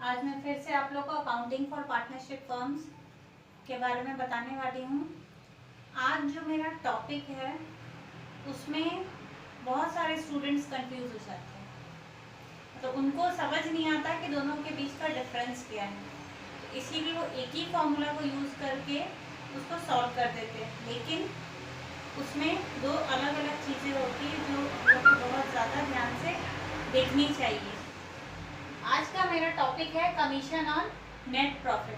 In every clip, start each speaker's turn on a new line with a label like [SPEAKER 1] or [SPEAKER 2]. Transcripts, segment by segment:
[SPEAKER 1] आज मैं फिर से आप लोग को अकाउंटिंग फॉर पार्टनरशिप फर्म्स के बारे में बताने वाली हूँ। आज जो मेरा टॉपिक है उसमें बहुत सारे स्टूडेंट्स कंफ्यूज हो जाते हैं, तो उनको समझ नहीं आता कि दोनों के बीच का डिफरेंस क्या है। तो इसीलिए वो एक ही फॉर्मूला को यूज़ करके उसको सॉल्व कर देते हैं, लेकिन उसमें दो अलग अलग चीज़ें होती हैं जो आपको बहुत ज़्यादा ध्यान से देखनी चाहिए। आज का मेरा टॉपिक है कमीशन ऑन नेट प्रॉफिट।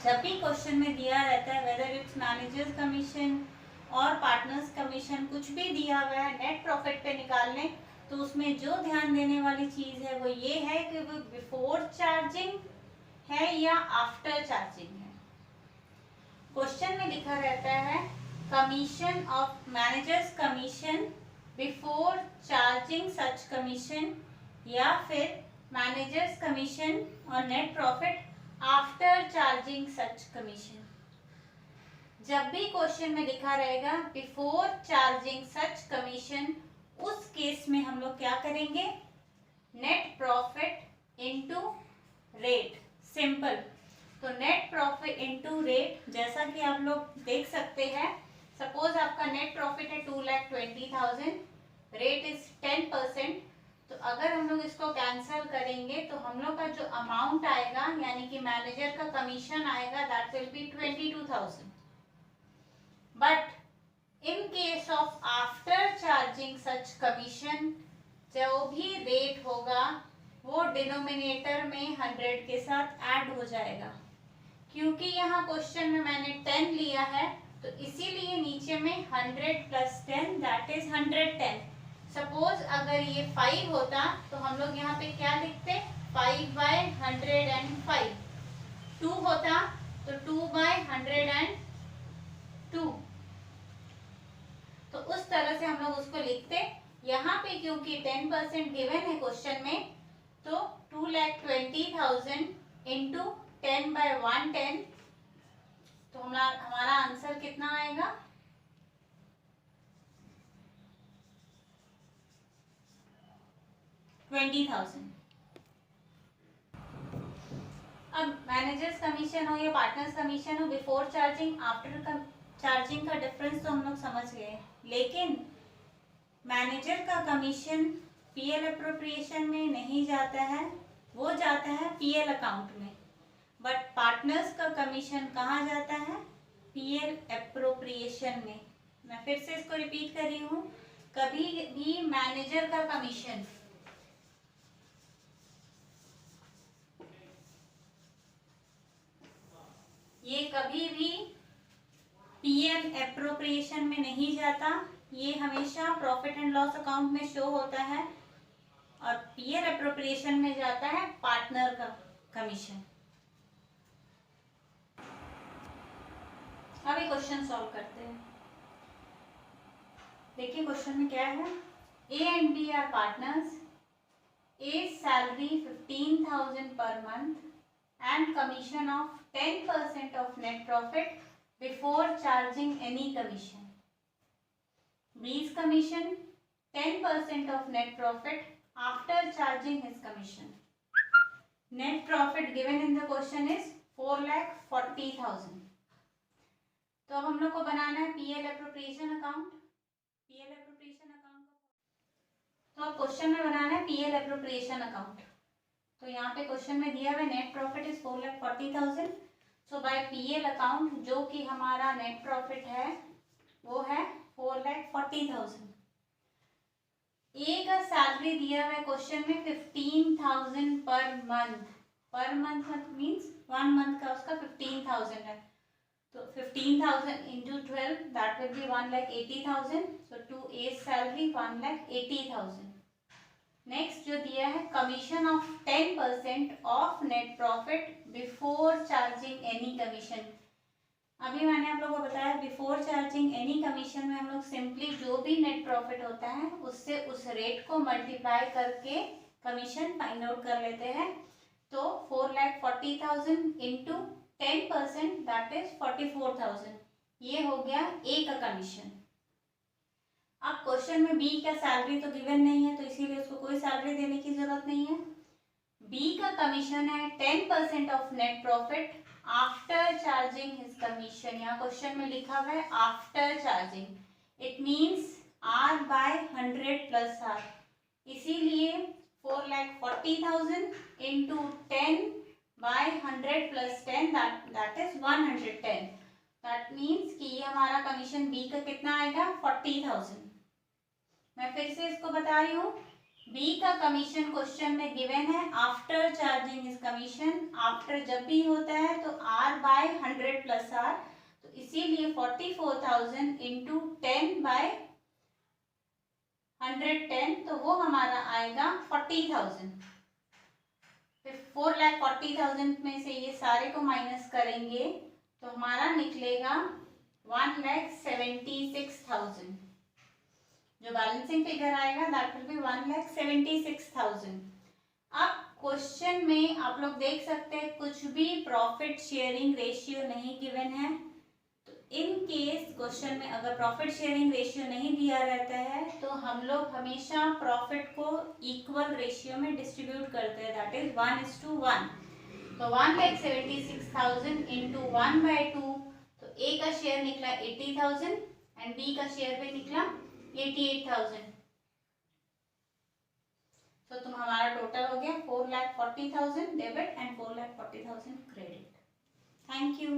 [SPEAKER 1] जब भी क्वेश्चन में दिया रहता है वेदर इट्स मैनेजर्स कमीशन और पार्टनर्स कमीशन, कुछ भी दिया हुआ है नेट प्रॉफिट पे निकालने, तो उसमें जो ध्यान देने वाली चीज़ है वो ये है कि वो बिफोर चार्जिंग है या आफ्टर चार्जिंग है। क्वेश्चन में लिखा रहता है commission of managers commission before charging such commission, या फिर मैनेजर्स कमीशन और नेट प्रॉफिट आफ्टर चार्जिंग सच कमीशन। जब भी क्वेश्चन में लिखा रहेगा बिफोर चार्जिंग सच कमीशन, उस केस में हम लोग क्या करेंगे, net profit into rate. Simple. तो नेट प्रॉफिट इनटू रेट, जैसा कि आप लोग देख सकते हैं, सपोज आपका नेट प्रॉफिट है 2,20,000, रेट इज 10%। तो अगर हम लोग इसको कैंसिल करेंगे तो हम लोग का जो अमाउंट आएगा यानी कि मैनेजर का कमीशन आएगा that will B 22,000। But in case of after charging such commission, जो भी रेट होगा वो डिनोमिनेटर में 100 के साथ ऐड हो जाएगा। क्योंकि यहाँ क्वेश्चन में मैंने 10 लिया है तो इसीलिए नीचे में 100 प्लस 10 दैट इज 110। सपोज अगर ये 5 होता तो हम लोग यहाँ पे क्या लिखते, 5/105। 2 होता तो 2/102। तो उस तरह से हम लोग उसको लिखते। यहाँ पे क्योंकि 10% गिवन है क्वेश्चन में, तो 2,20,000 इंटू 10/110, तो हमारा आंसर कितना आएगा, 20,000। अब मैनेजर्स कमीशन हो या पार्टनर्स कमीशन हो, बिफोर चार्जिंग आफ्टर चार्जिंग का डिफरेंस तो हम लोग समझ गए, लेकिन मैनेजर का कमीशन पीएल अप्रोप्रिएशन में नहीं जाता है, वो जाता है पीएल अकाउंट में। बट पार्टनर्स का कमीशन कहाँ जाता है, पीएल अप्रोप्रिएशन में। मैं फिर से इसको रिपीट कर रही हूँ, कभी भी मैनेजर का कमीशन ये कभी भी पीएल एप्रोप्रिएशन में नहीं जाता, ये हमेशा प्रॉफिट एंड लॉस अकाउंट में शो होता है, और पीएल एप्रोप्रिएशन में जाता है पार्टनर का कमीशन। अभी क्वेश्चन सॉल्व करते हैं। देखिए क्वेश्चन में क्या है, A and B are partners, A salary 15,000 पर month and commission of 10% of net profit before charging any commission. B's commission 10% of net profit after charging his commission. Net profit given in the question is 4,40,000. तो अब हम लोग को बनाना है PL appropriation account. PL appropriation account तो अब question में बनाना है पीएल एप्रोप्रिएशन अकाउंट। तो यहाँ पे क्वेश्चन में दिया हुआ net profit is 4,40,000। So by PL account जो कि हमारा नेट प्रॉफिट है वो है 4,40,000। ए का सैलरी दिया हुआ है क्वेश्चन में 15,000 पर month. Per month means 1 month का उसका 15,000 है, तो 15,000 into 12 that will be 1,80,000। So to A salary 1,80,000। Next जो दिया है commission of 10% of net profit before charging any commission. अभी मैंने आप लोगों को बताया बिफोर चार्जिंग एनी कमीशन में हम लोग सिंपली जो भी नेट प्रॉफिट होता है उससे उस रेट को मल्टीप्लाई करके कमीशन फाइंड आउट कर लेते हैं। तो 4,40,000 इंटू 10% दैट इज 44,000, ये हो गया ए का कमीशन। अब क्वेश्चन में बी का सैलरी तो गिवन नहीं है, तो इसीलिए उसको कोई सैलरी देने की जरूरत नहीं है। बी का कमीशन है 10% of net profit after charging his commission. यहाँ क्वेश्चन में लिखा हुआ है after charging, it means R by 100 plus R, इसीलिए 4,40,000 into 10 by 100 plus 10 that is 110। That means कि ये हमारा कमीशन बी का कितना आएगा 40,000। मैं फिर से इसको बता रही हूँ, बी का कमीशन क्वेश्चन में गिवन है after charging is commission, after जब भी होता है तो आर बाय 100 प्लस आर, तो इसीलिए 44,000 इंटू 10 बाय 110 तो वो हमारा आएगा 40,000। फिर 4,40,000 में से ये सारे को माइनस करेंगे तो हमारा निकलेगा 1,76,000। जो बैलेंसिंग फिगर आएगा दैट विल बी 1,76,000। अब क्वेश्चन में आप लोग देख सकते हैं कुछ भी प्रॉफिट शेयरिंग रेशियो नहीं गिवन है, तो इन केस क्वेश्चन में अगर प्रॉफिट शेयरिंग रेशियो नहीं दिया रहता है तो हम लोग हमेशा प्रॉफिट को इक्वल रेशियो में डिस्ट्रीब्यूट करते हैं, दैट इज 1:1। तो 1,76,000 इंटू 1/2, तो ए का शेयर निकला 80,000 एंड बी का शेयर भी निकला 88,000। तो तुम हमारा टोटल हो गया 4,40,000 debit and 4,40,000 credit. Thank you.